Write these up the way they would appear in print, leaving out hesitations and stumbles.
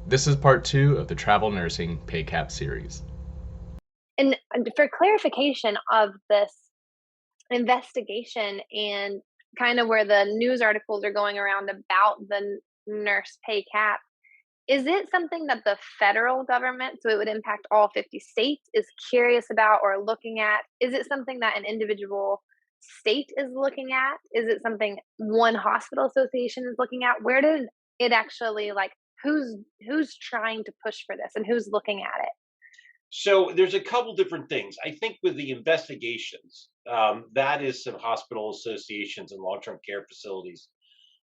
This is part two of the Travel Nursing Pay Cap series. And for clarification of this investigation and kind of where the news articles are going around about the nurse pay cap, is it something that the federal government, so it would impact all 50 states, is curious about or looking at? Is it something that an individual state is looking at? Is it something one hospital association is looking at? Where did it actually like who's trying to push for this and who's looking at it? So there's a couple different things. I think with the investigations, that is some hospital associations and long-term care facilities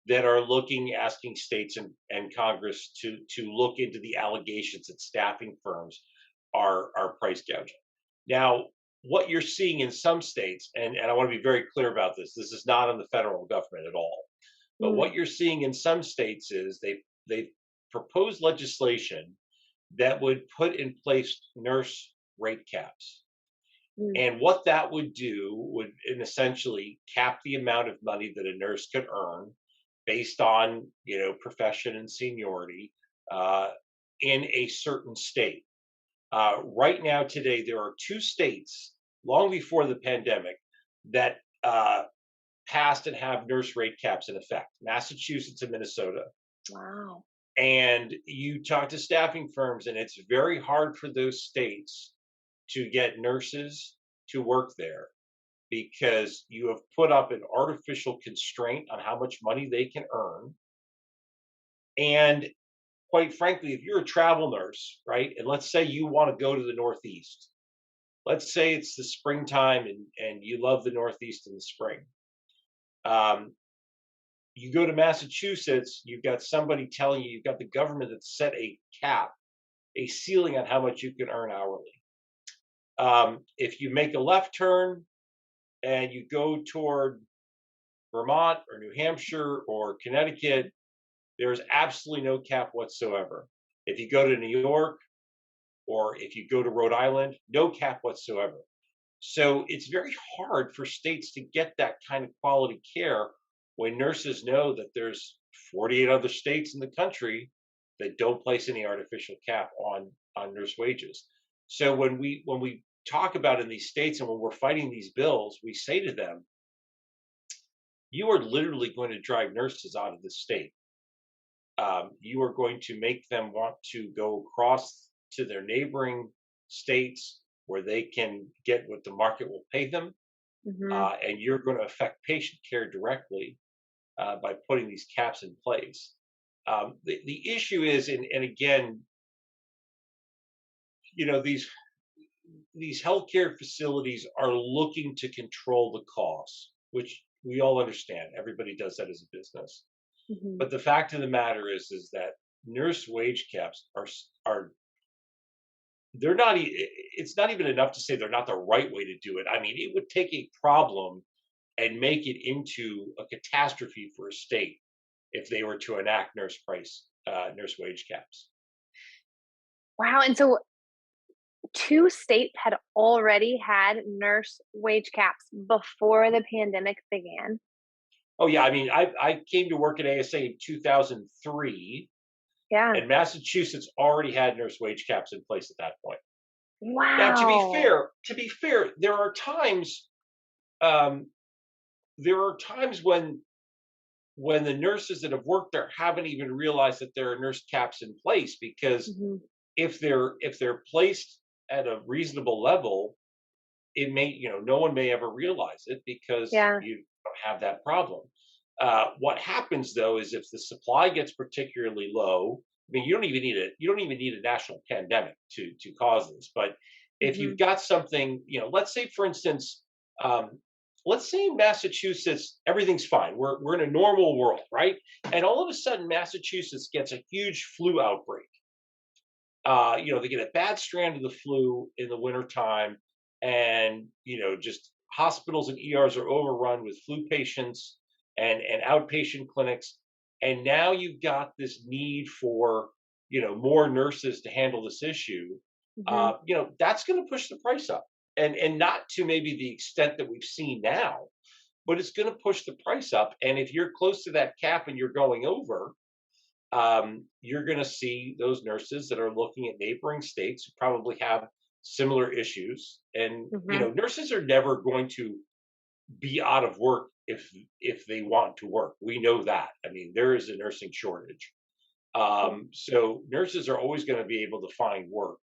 that are looking, asking states and Congress to look into the allegations that staffing firms are price gouging. Now, what you're seeing in some states, and I want to be very clear about this, this is not on the federal government at all. But Mm, what you're seeing in some states is they've proposed legislation that would put in place nurse rate caps. mm, And what that would do would essentially cap the amount of money that a nurse could earn based on profession and seniority uh, in a certain state. Right now, today, there are two states, long before the pandemic, that passed and have nurse rate caps in effect: Massachusetts and Minnesota. wow. And you talk to staffing firms, and it's very hard for those states to get nurses to work there because you have put up an artificial constraint on how much money they can earn. And quite frankly, if you're a travel nurse, right, and let's say you want to go to the Northeast, let's say it's the springtime and you love the Northeast in the spring. Um, you go to Massachusetts, you've got somebody telling you, you've got the government that set a cap, a ceiling on how much you can earn hourly. If you make a left turn and you go toward Vermont or New Hampshire or Connecticut, there's absolutely no cap whatsoever. If you go to New York or if you go to Rhode Island, no cap whatsoever. So it's very hard for states to get that kind of quality care when nurses know that there's 48 other states in the country that don't place any artificial cap on nurse wages. So when we talk about in these states and when we're fighting these bills, we say to them, you are literally going to drive nurses out of the state. You are going to make them want to go across to their neighboring states where they can get what the market will pay them, Mhm. and you're going to affect patient care directly by putting these caps in place. The issue is, and again, you know, these healthcare facilities are looking to control the costs, which we all understand. Everybody does that as a business. Mhm. But the fact of the matter is that nurse wage caps are they're not. It's not even enough to say they're not the right way to do it. I mean, it would take a problem and make it into a catastrophe for a state if they were to enact nurse wage caps. Wow, and so 2 states had already had nurse wage caps before the pandemic began? Oh yeah, I mean, I came to work at ASA in 2003, Yeah. and Massachusetts already had nurse wage caps in place at that point. Now, Wow. to be fair, um, there are times when the nurses that have worked there haven't even realized that there are nurse caps in place because Mhm. if they're placed at a reasonable level, it may no one may ever realize it because Yeah. you don't have that problem. What happens though is if the supply gets particularly low, I mean you don't even need a national pandemic to cause this, but if you've Mhm. got something, let's say for instance, um, let's say in Massachusetts everything's fine, we're in a normal world, right? And all of a sudden Massachusetts gets a huge flu outbreak. They get a bad strand of the flu in the wintertime, and just hospitals and ERs are overrun with flu patients and outpatient clinics. And now you've got this need for more nurses to handle this issue. Mhm. That's going to push the price up, and not to maybe the extent that we've seen now, but it's going to push the price up. And if you're close to that cap and you're going over, you're going to see those nurses that are looking at neighboring states who probably have similar issues. And Mhm. nurses are never going to be out of work if they want to work. We know that. I mean, there is a nursing shortage. Yeah. So nurses are always going to be able to find work.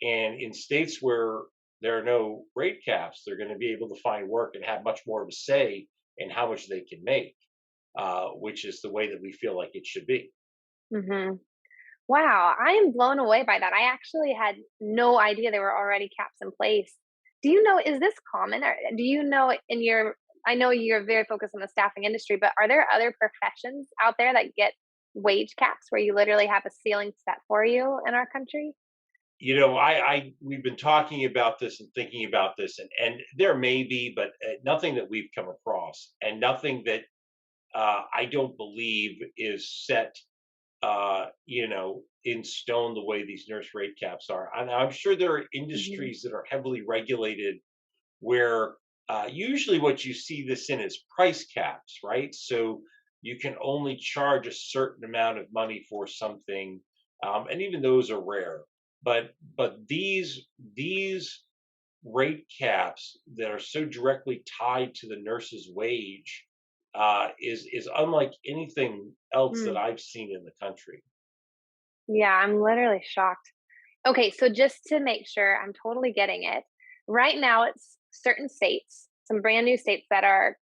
And in states where there are no rate caps, they're going to be able to find work and have much more of a say in how much they can make, which is the way that we feel like it should be. Mhm. Wow, I am blown away by that. I actually had no idea there were already caps in place. Do you know, is this common, or do you know in your, I know you're very focused on the staffing industry, but are there other professions out there that get wage caps where you literally have a ceiling set for you in our country? I we've been talking about this and thinking about this, and there may be, but nothing that we've come across, and nothing that I don't believe is set in stone the way these nurse rate caps are. And I'm sure there are Mhm. industries that are heavily regulated where usually what you see this in is price caps, right? So you can only charge a certain amount of money for something, and even those are rare. But these rate caps that are so directly tied to the nurse's wage is unlike anything else that Mm. I've seen in the country. Yeah, I'm literally shocked. Okay, so just to make sure I'm totally getting it, right now it's certain states, some brand new states that are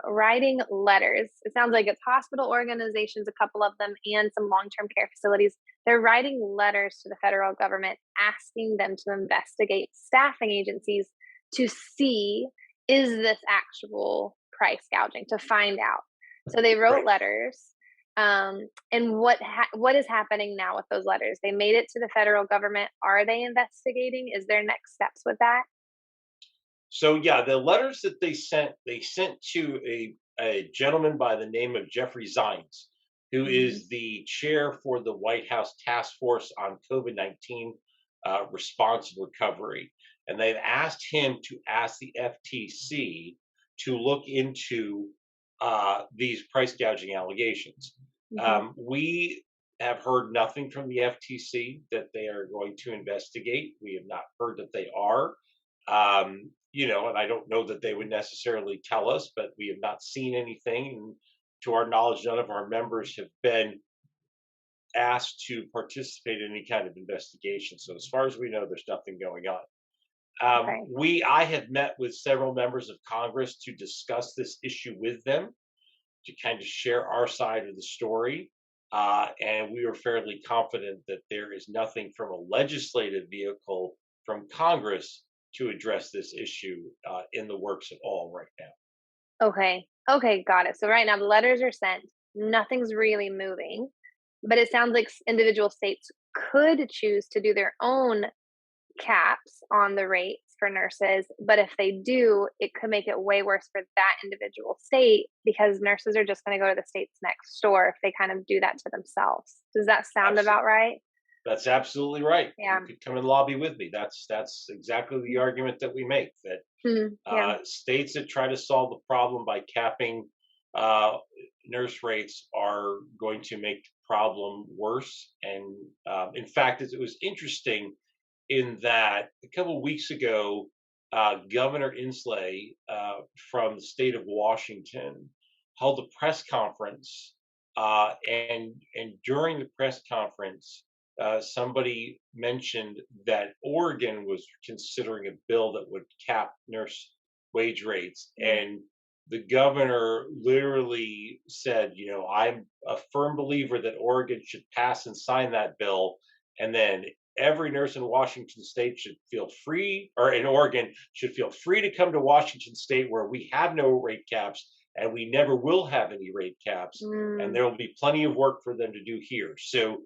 writing letters. It sounds like it's hospital organizations, a couple of them, and some long term care facilities. They're writing letters to the federal government asking them to investigate staffing agencies to see, is this actual price gouging, to find out. So they wrote Right. letters, and what is happening now with those letters? They made it to the federal government. Are they investigating? Is there next steps with that? So yeah, the letters that they sent to a gentleman by the name of Jeffrey Zients, who Mhm, is the chair for the White House Task Force on COVID-19 response and recovery, and they've asked him to ask the FTC to look into these price gouging allegations. mhm. We have heard nothing from the FTC that they are going to investigate. We have not heard that they are. And I don't know that they would necessarily tell us, but we have not seen anything. And to our knowledge, none of our members have been asked to participate in any kind of investigation. So as far as we know, there's nothing going on. Okay. I have met with several members of Congress to discuss this issue with them, to kind of share our side of the story. And we are fairly confident that there is nothing from a legislative vehicle from Congress to address this issue in the works at all right now. Okay. Okay, got it. So right now the letters are sent. Nothing's really moving, but it sounds like individual states could choose to do their own caps on the rates for nurses, but if they do, it could make it way worse for that individual state because nurses are just going to go to the states next door if they kind of do that to themselves. Does that sound Absolutely. about right? That's absolutely right. You Yeah. could come and lobby with me. That's exactly the argument that we make, that Mhm. Yeah. states that try to solve the problem by capping uh, nurse rates are going to make the problem worse. And in fact, it was interesting in that a couple of weeks ago, Governor Inslee from the state of Washington held a press conference, and during the press conference, somebody mentioned that Oregon was considering a bill that would cap nurse wage rates, Mm. and the governor literally said, I'm a firm believer that Oregon should pass and sign that bill, and then every nurse in Washington state should feel free, or in Oregon should feel free to come to Washington state where we have no rate caps and we never will have any rate caps. And Mm. there will be plenty of work for them to do here. So,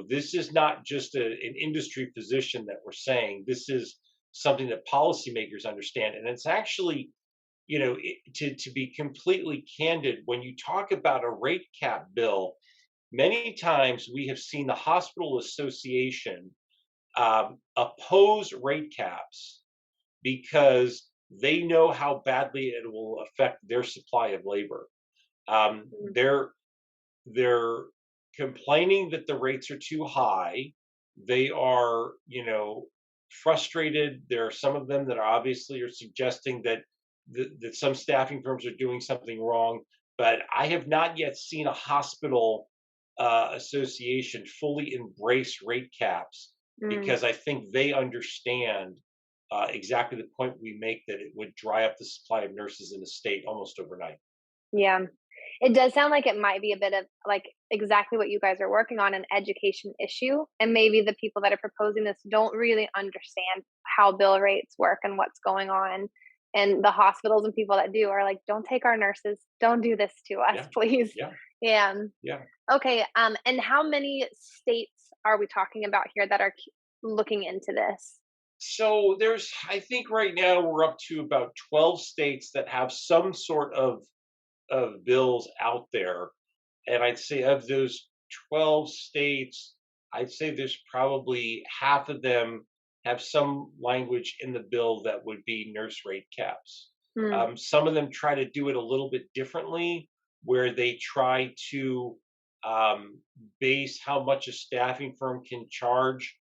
this is not just an industry position that we're saying. This is something that policymakers understand. And it's actually, to be completely candid, when you talk about a rate cap bill, many times we have seen the hospital association oppose rate caps because they know how badly it will affect their supply of labor. Mm. Their complaining that the rates are too high. They are, frustrated. There are some of them that are obviously are suggesting that that some staffing firms are doing something wrong. But I have not yet seen a hospital association fully embrace rate caps Mm, because I think they understand exactly the point we make that it would dry up the supply of nurses in the state almost overnight. yeah. It does sound like it might be a bit of, like, exactly what you guys are working on, an education issue, and maybe the people that are proposing this don't really understand how bill rates work and what's going on, and the hospitals and people that do are like, "Don't take our nurses. Don't do this to us, Yeah, please." yeah, Yeah. yeah. Okay, and how many states are we talking about here that are looking into this? So there's, I think right now we're up to about 12 states that have some sort of bills out there. And I'd say of those 12 states, I'd say there's probably half of them have some language in the bill that would be nurse rate caps. Mm, Some of them try to do it a little bit differently, where they try to um, base how much a staffing firm can charge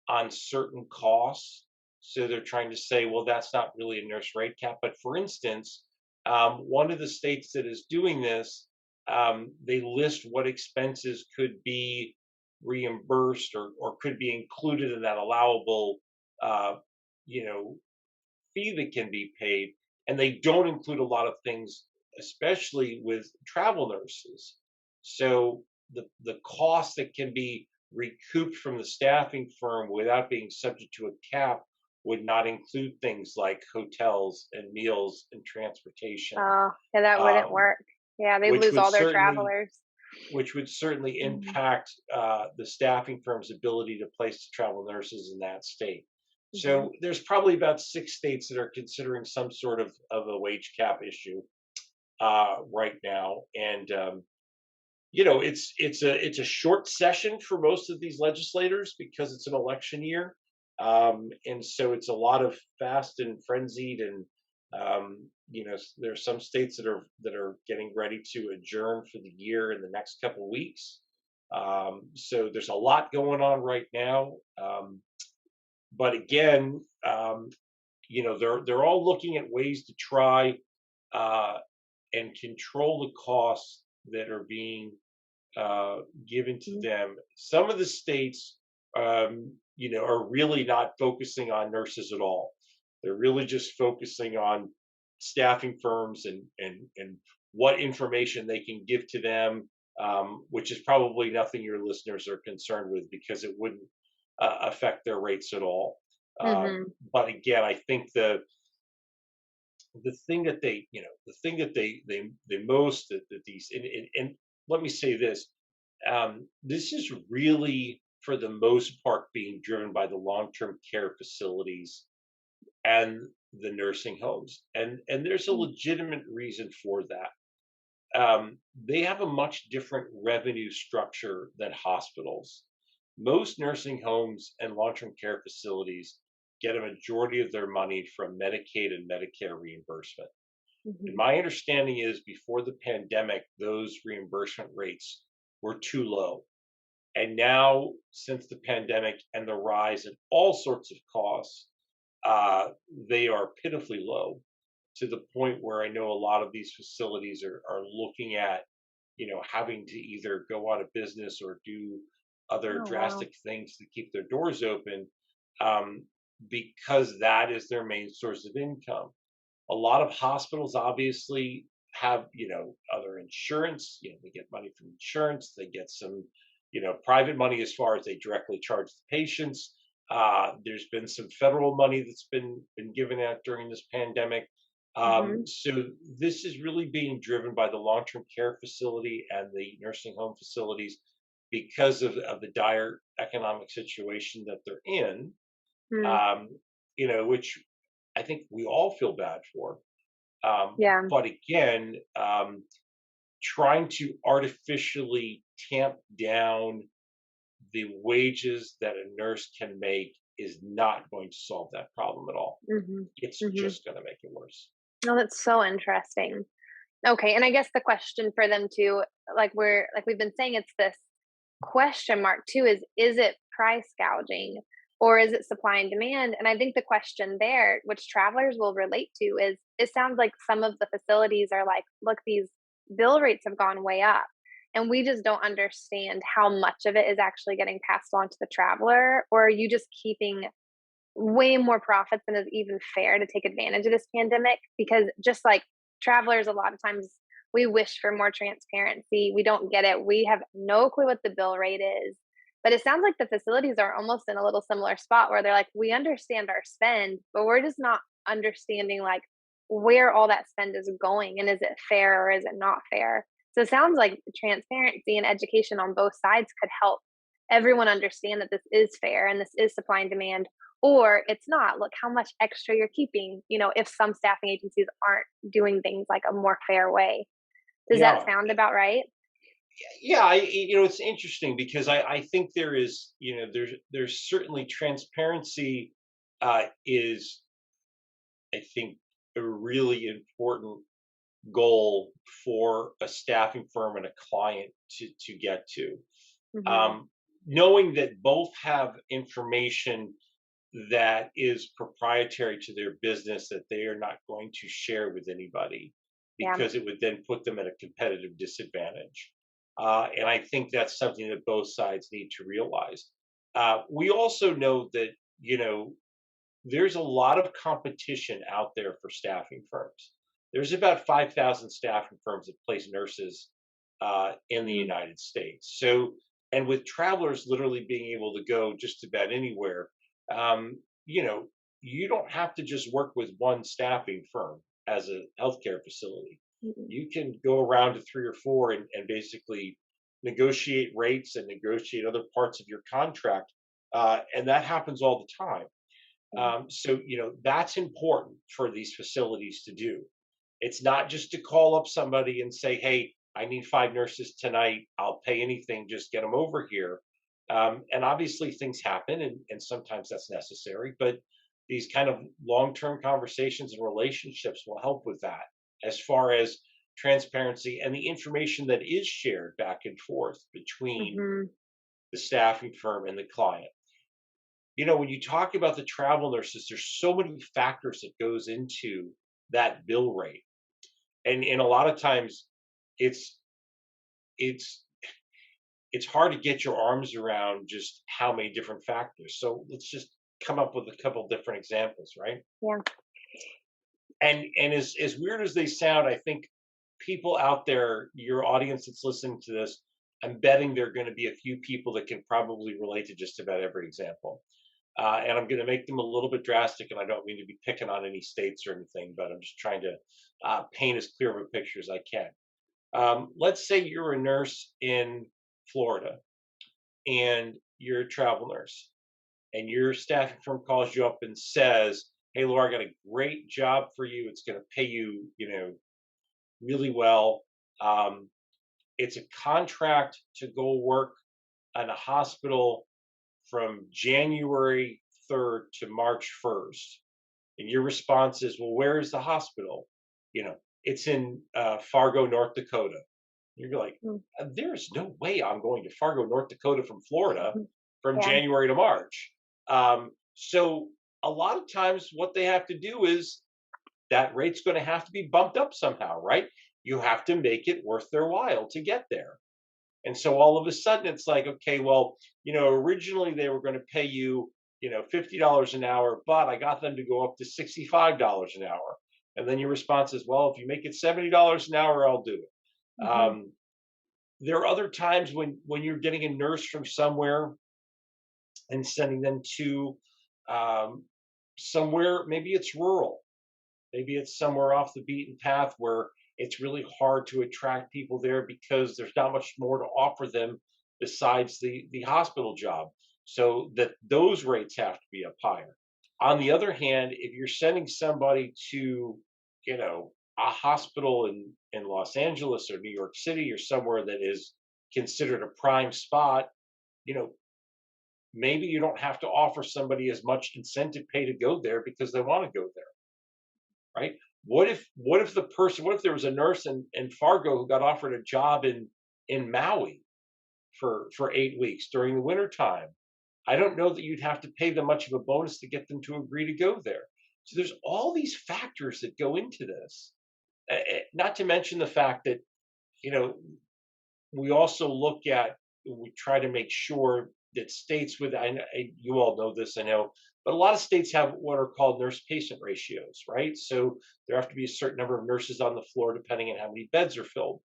on certain costs. So they're trying to say, well, that's not really a nurse rate cap. But for instance, one of the states that is doing this, they list what expenses could be reimbursed or could be included in that allowable, uh, you know, fee that can be paid, and they don't include a lot of things, especially with travel nurses. So the cost that can be recouped from the staffing firm without being subject to a cap would not include things like hotels and meals and transportation, oh, yeah, that wouldn't um, work. Yeah, they'd which lose would all their certainly travelers. Mhm, impact the staffing firm's ability to place travel nurses in that state. mhm. So there's probably about 6 states that are considering some sort of a wage cap issue right now, and it's a short session for most of these legislators because it's an election year, and so it's a lot of fast and frenzied, and there are some states that are getting ready to adjourn for the year in the next couple of weeks. So there's a lot going on right now, but again, they're all looking at ways to try uh, and control the costs that are being uh, given to Mm, them. Some of the states, are really not focusing on nurses at all. They're really just focusing on staffing firms and what information they can give to them, which is probably nothing your listeners are concerned with because it wouldn't affect their rates at all. mhm, But again, I think the thing that the thing that they most that these and let me say this, this is really, for the most part, being driven by the long-term care facilities and the nursing homes, and there's a mm, legitimate reason for that. They have a much different revenue structure than hospitals. Most nursing homes and long-term care facilities get a majority of their money from Medicaid and Medicare reimbursement. And mhm. my understanding is before the pandemic, those reimbursement rates were too low. And now, since the pandemic and the rise in all sorts of costs, they are pitifully low, to the point where I know a lot of these facilities are looking at, having to either go out of business or do other Oh, wow. drastic things to keep their doors open, um, because that is their main source of income. A lot of hospitals obviously have, other insurance. They get money from insurance. They get some, private money as far as they directly charge the patients. There's been some federal money that's been given out during this pandemic. Mhm, So this is really being driven by the long-term care facility and the nursing home facilities because of the dire economic situation that they're in, mm, um, which I think we all feel bad for. yeah, But again, trying to artificially tamp down the wages that a nurse can make is not going to solve that problem at all. mhm, It's mhm. just going to make it worse. Oh, that's so interesting. Okay, and I guess the question for them too, like we've been saying, it's this question mark too is it price gouging or is it supply and demand? And I think the question there, which travelers will relate to, is it sounds like some of the facilities are like, look, these bill rates have gone way up. And we just don't understand how much of it is actually getting passed on to the traveler, or are you just keeping way more profits than is even fair to take advantage of this pandemic? Because just like travelers, a lot of times we wish for more transparency. We don't get it. We have no clue what the bill rate is. But it sounds like the facilities are almost in a little similar spot where they're like, we understand our spend, but we're just not understanding like where all that spend is going and is it fair or is it not fair? So it sounds like transparency and education on both sides could help everyone understand that this is fair and this is supply and demand, or it's not. Look how much extra you're keeping, if some staffing agencies aren't doing things like a more fair way. Does that Yeah, sound about right? yeah. It's interesting because I think there is, there's certainly transparency is, I think, a really important goal for a staffing firm and a client to get to. Mhm. Um, Knowing that both have information that is proprietary to their business that they are not going to share with anybody Yeah. because it would then put them at a competitive disadvantage. And I think that's something that both sides need to realize. We also know that, you know, there's a lot of competition out there for staffing firms. There's about 5,000 staffing firms that place nurses in the Mhm. United States. So, and with travelers literally being able to go just about anywhere, um, you know, you don't have to just work with one staffing firm as a healthcare facility. Mhm. You can go around to three or four and basically negotiate rates and negotiate other parts of your contract. And that happens all the time. Yeah. So, that's important for these facilities to do. It's not just to call up somebody and say, hey, I need five nurses tonight. I'll pay anything. Just get them over here. And obviously, things happen, and sometimes that's necessary. But these kind of long term conversations and relationships will help with that as far as transparency and the information that is shared back and forth between Mhm. the staffing firm and the client. When you talk about the travel nurses, there's so many factors that goes into that bill rate. And a lot of times it's it's it's hard to get your arms around just how many different factors. So let's just come up with a couple different examples, right? Yeah. And as weird as they sound, I think people out there, your audience that's listening to this, I'm betting there are going to be a few people that can probably relate to just about every example. And I'm going to make them a little bit drastic, and I don't mean to be picking on any states or anything, but I'm just trying to paint as clear of a picture as I can. Let's say you're a nurse in Florida and you're a travel nurse, and your staffing firm calls you up and says, "Hey, Laura, I got a great job for you. It's going to pay you, really well. Um, it's a contract to go work in a hospital from January 3rd to March 1st." And your response is, well, where is the hospital? It's in Fargo, North Dakota. You're like, Mm. there's no way I'm going to Fargo, North Dakota from Florida Mhm. from Yeah. January to March. So a lot of times what they have to do is that rate's going to have to be bumped up somehow, right? You have to make it worth their while to get there. And so all of a sudden it's like, okay, well, originally they were going to pay you, $50 an hour, but I got them to go up to $65 an hour. And then your response is, well, if you make it $70 an hour, I'll do it. Mhm. There are other times when you're getting a nurse from somewhere and sending them to um, somewhere, maybe it's rural, maybe it's somewhere off the beaten path where it's really hard to attract people there because there's not much more to offer them besides the hospital job. So that those rates have to be up higher. On the other hand, if you're sending somebody to, a hospital in Los Angeles or New York City or somewhere that is considered a prime spot, you know, maybe you don't have to offer somebody as much incentive pay to go there because they want to go there, right? What if there was a nurse in Fargo who got offered a job in Maui? for 8 weeks during the winter time. I don't know that you'd have to pay them much of a bonus to get them to agree to go there. So there's all these factors that go into this. Not to mention the fact that, you know, we also look at, we try to make sure that states with, you all know this, I know, but a lot of states have what are called nurse patient ratios, right? So there have to be a certain number of nurses on the floor depending on how many beds are filled.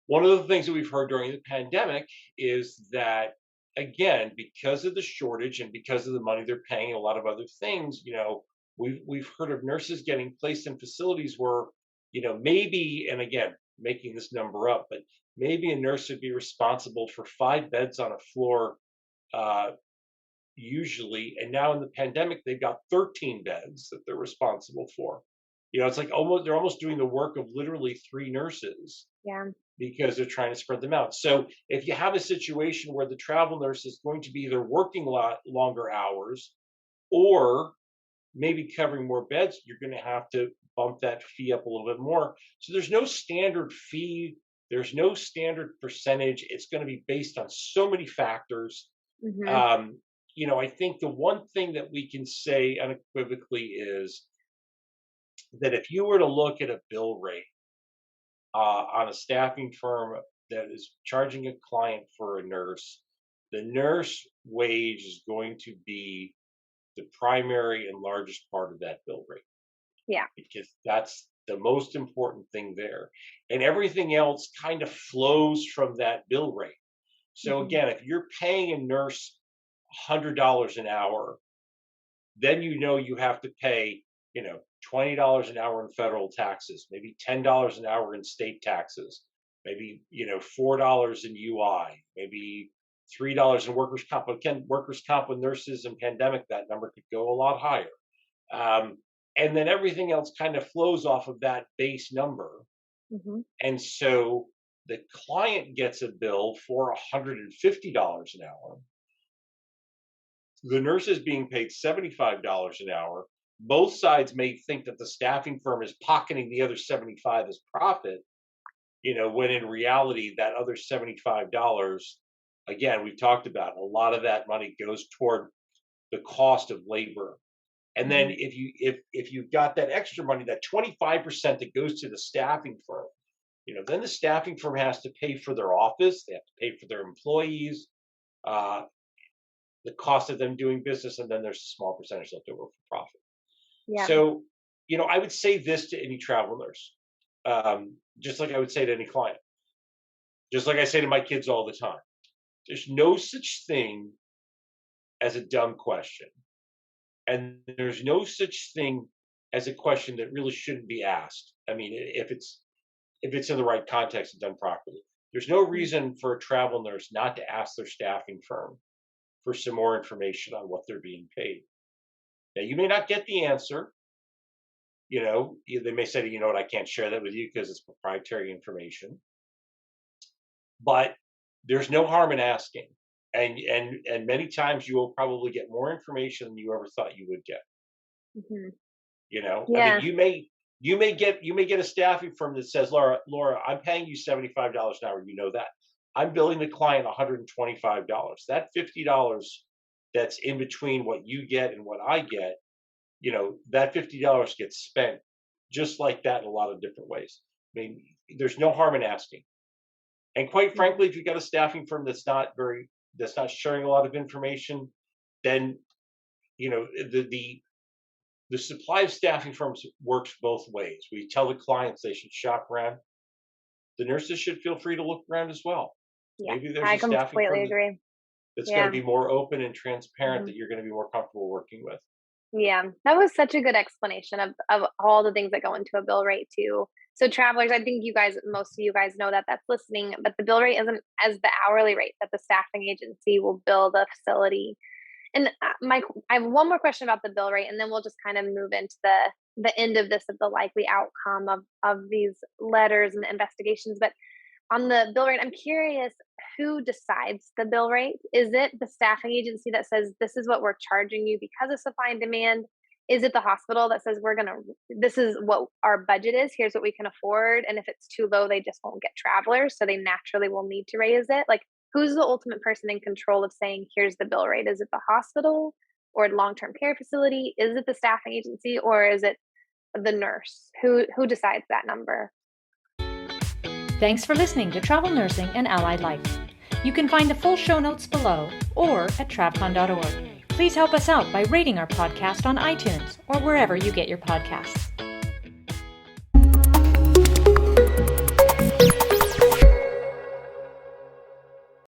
One of the things that we've heard during the pandemic is that, again, because of the shortage and because of the money they're paying, and a lot of other things, we've heard of nurses getting placed in facilities where, maybe, and again, making this number up, but maybe a nurse would be responsible for 5 beds on a floor, uh, usually, and now in the pandemic they've got 13 beds that they're responsible for. It's like almost they're almost doing the work of literally 3 nurses Yeah. because they're trying to spread them out. So if you have a situation where the travel nurse is going to be either working a lot longer hours or maybe covering more beds, you're going to have to bump that fee up a little bit more. So there's no standard fee, there's no standard percentage. It's going to be based on so many factors. Hmm. Um, I think the one thing that we can say unequivocally is that if you were to look at a bill rate on a staffing firm that is charging a client for a nurse, the nurse wage is going to be the primary and largest part of that bill rate Yeah. because that's the most important thing there. And everything else kind of flows from that bill rate. So Hmm. again, if you're paying a nurse $100 an hour, then you have to pay, $20 an hour in federal taxes, maybe $10 an hour in state taxes, maybe, $4 in UI, maybe $3 in workers' comp. But again, workers' comp with nurses and pandemic, that number could go a lot higher. Um, and then everything else kind of flows off of that base number. Hmm. And so the client gets a bill for $150 an hour. The nurse is being paid $75 an hour. Both sides may think that the staffing firm is pocketing the other 75 as profit, when in reality that other $75, again, we've talked about a lot of that money goes toward the cost of labor. And then Hmm. if you've got that extra money, that 25% that goes to the staffing firm, then the staffing firm has to pay for their office, they have to pay for their employees, uh, the cost of them doing business, and then there's a small percentage left over for profit. Yeah. So, I would say this to any travel nurse, just like I would say to any client, just like I say to my kids all the time. There's no such thing as a dumb question, and there's no such thing as a question that really shouldn't be asked. I mean, if it's in the right context and done properly. There's no reason for a travel nurse not to ask their staffing firm for some more information on what they're being paid. Now, you may not get the answer. They may say, you know what, I can't share that with you because it's proprietary information. But there's no harm in asking, and many times you will probably get more information than you ever thought you would get. Hmm. I mean, Yeah. you may get a staffing firm that says, Laura, I'm paying you $75 an hour. You know that I'm billing the client $125. That $50 that's in between what you get and what I get, that $50 gets spent just like that in a lot of different ways. I mean, there's no harm in asking. And quite Hmm. frankly, if you've got a staffing firm that's not sharing a lot of information, then the supply of staffing firms works both ways. We tell the clients they should shop around. The nurses should feel free to look around as well. Yeah. Maybe there's I a staffing completely firm agree. that's going to Yeah. be more open and transparent Hmm. that you're going to be more comfortable working with. Yeah, that was such a good explanation of all the things that go into a bill rate too. So travelers, I think most of you guys know that that's listening, but the bill rate isn't as the hourly rate that the staffing agency will bill the facility. And I have one more question about the bill rate, and then we'll just kind of move into the end of this of the likely outcome of these letters and investigations. But on the bill rate, I'm curious who decides the bill rate? Is it the staffing agency that says this is what we're charging you because of supply and demand? is it the hospital that says this is what our budget is, here's what we can afford, and if it's too low, they just won't get travelers, so they naturally will need to raise it? Like, who's the ultimate person in control of saying, here's the bill rate? Is it the hospital or long-term care facility? Is it the staffing agency, or is it the nurse? Who decides that number? Thanks for listening to Travel Nursing and Allied Life. You can find the full show notes below or at travcon.org. Please help us out by rating our podcast on iTunes or wherever you get your podcasts.